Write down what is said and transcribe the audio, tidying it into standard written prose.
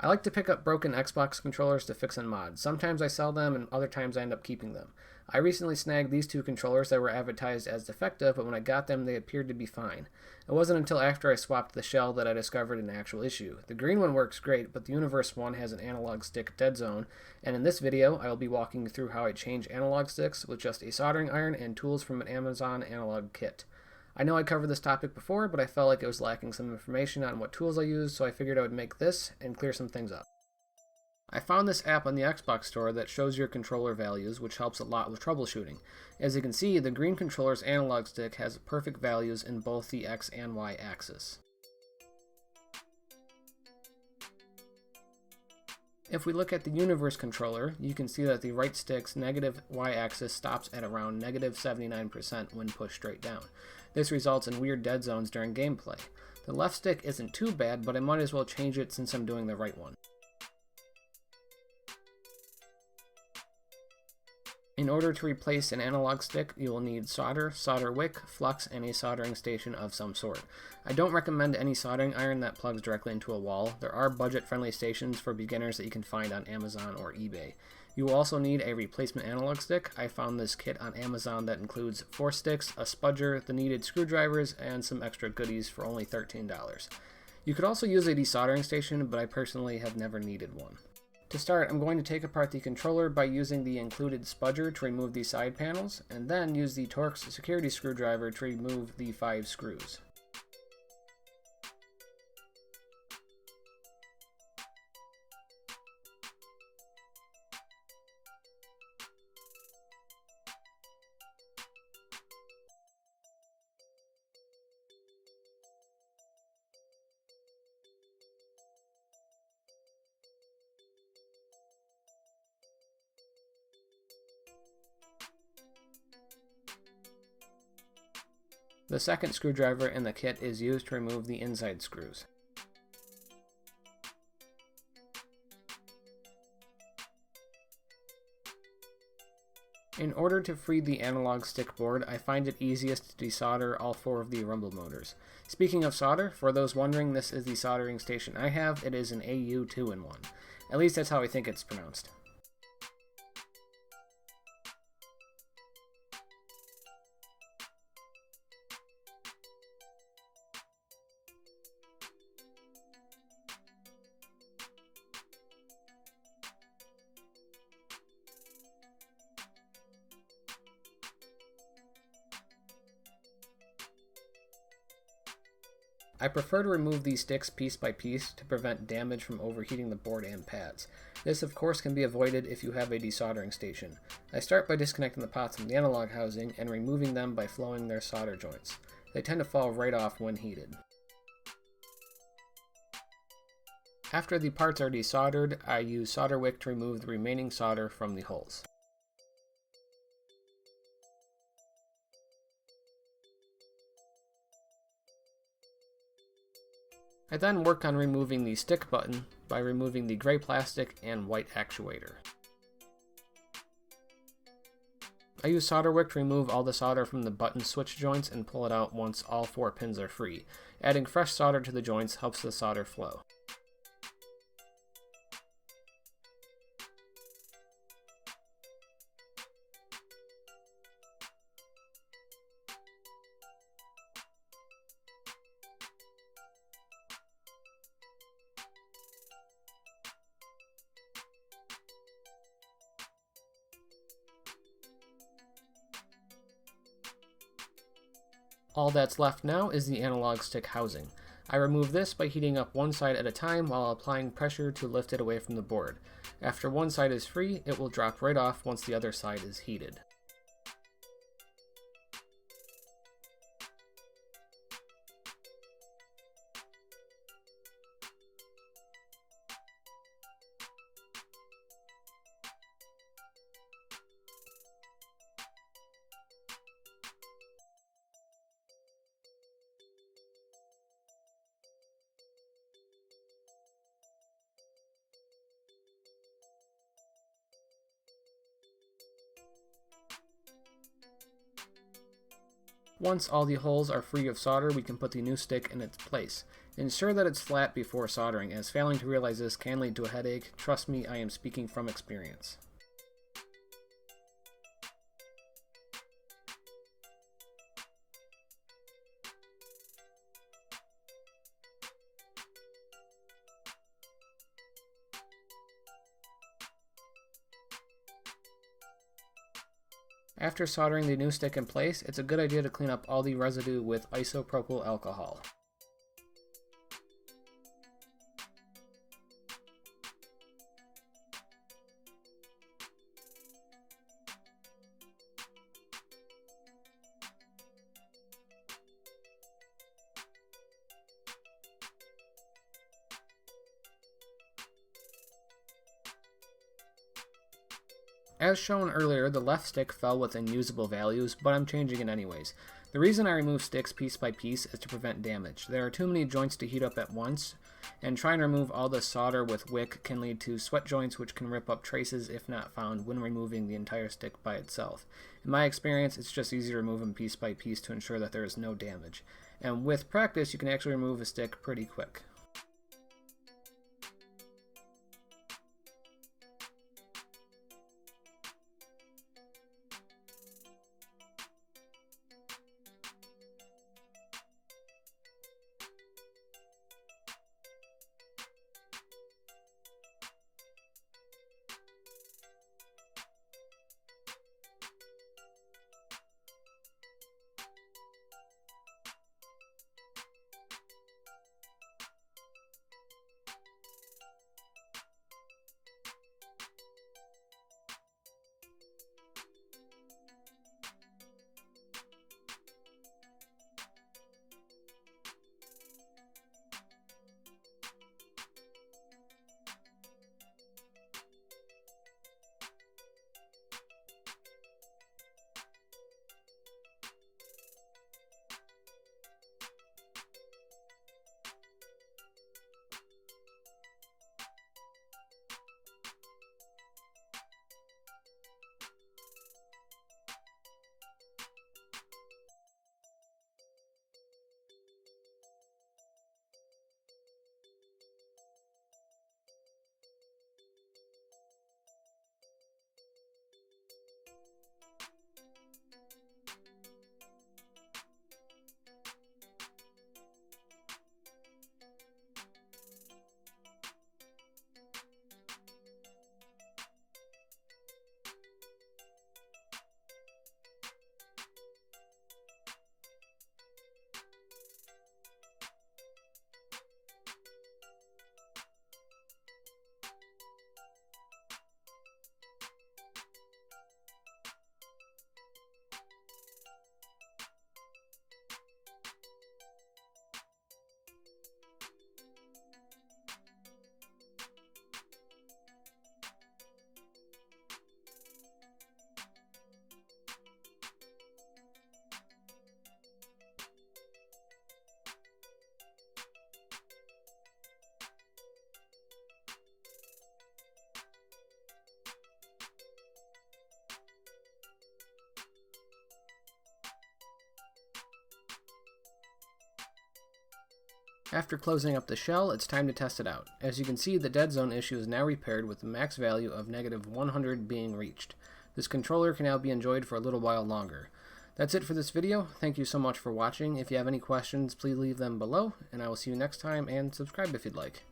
I like to pick up broken Xbox controllers to fix and mod. Sometimes I sell them and other times I end up keeping them. I recently snagged these two controllers that were advertised as defective, but when I got them they appeared to be fine. It wasn't until after I swapped the shell that I discovered an actual issue. The green one works great, but the Universe one has an analog stick dead zone, and in this video I will be walking you through how I change analog sticks with just a soldering iron and tools from an Amazon analog kit. I know I covered this topic before, but I felt like it was lacking some information on what tools I use, so I figured I would make this and clear some things up. I found this app on the Xbox store that shows your controller values, which helps a lot with troubleshooting. As you can see, the green controller's analog stick has perfect values in both the X and Y axis. If we look at the Universe controller, you can see that the right stick's negative Y-axis stops at around negative 79% when pushed straight down. This results in weird dead zones during gameplay. The left stick isn't too bad, but I might as well change it since I'm doing the right one. In order to replace an analog stick, you will need solder, solder wick, flux, and a soldering station of some sort. I don't recommend any soldering iron that plugs directly into a wall. There are budget-friendly stations for beginners that you can find on Amazon or eBay. You will also need a replacement analog stick. I found this kit on Amazon that includes 4 sticks, a spudger, the needed screwdrivers, and some extra goodies for only $13. You could also use a desoldering station, but I personally have never needed one. To start, I'm going to take apart the controller by using the included spudger to remove the side panels, and then use the Torx security screwdriver to remove the 5 screws. The second screwdriver in the kit is used to remove the inside screws. In order to free the analog stick board, I find it easiest to desolder all 4 of the rumble motors. Speaking of solder, for those wondering, this is the soldering station I have. It is an AU 2-in-1. At least that's how I think it's pronounced. I prefer to remove these sticks piece by piece to prevent damage from overheating the board and pads. This of course can be avoided if you have a desoldering station. I start by disconnecting the pots from the analog housing and removing them by flowing their solder joints. They tend to fall right off when heated. After the parts are desoldered, I use solder wick to remove the remaining solder from the holes. I then work on removing the stick button by removing the gray plastic and white actuator. I use solder wick to remove all the solder from the button switch joints and pull it out once all 4 pins are free. Adding fresh solder to the joints helps the solder flow. All that's left now is the analog stick housing. I remove this by heating up one side at a time while applying pressure to lift it away from the board. After one side is free, it will drop right off once the other side is heated. Once all the holes are free of solder, we can put the new stick in its place. Ensure that it's flat before soldering, as failing to realize this can lead to a headache. Trust me, I am speaking from experience. After soldering the new stick in place, it's a good idea to clean up all the residue with isopropyl alcohol. As shown earlier, the left stick fell within usable values, but I'm changing it anyways. The reason I remove sticks piece by piece is to prevent damage. There are too many joints to heat up at once, and trying to remove all the solder with wick can lead to sweat joints, which can rip up traces if not found when removing the entire stick by itself. In my experience, it's just easier to remove them piece by piece to ensure that there is no damage. And with practice, you can actually remove a stick pretty quick. After closing up the shell, it's time to test it out. As you can see, the dead zone issue is now repaired with the max value of -100 being reached. This controller can now be enjoyed for a little while longer. That's it for this video. Thank you so much for watching. If you have any questions, please leave them below, and I will see you next time, and subscribe if you'd like.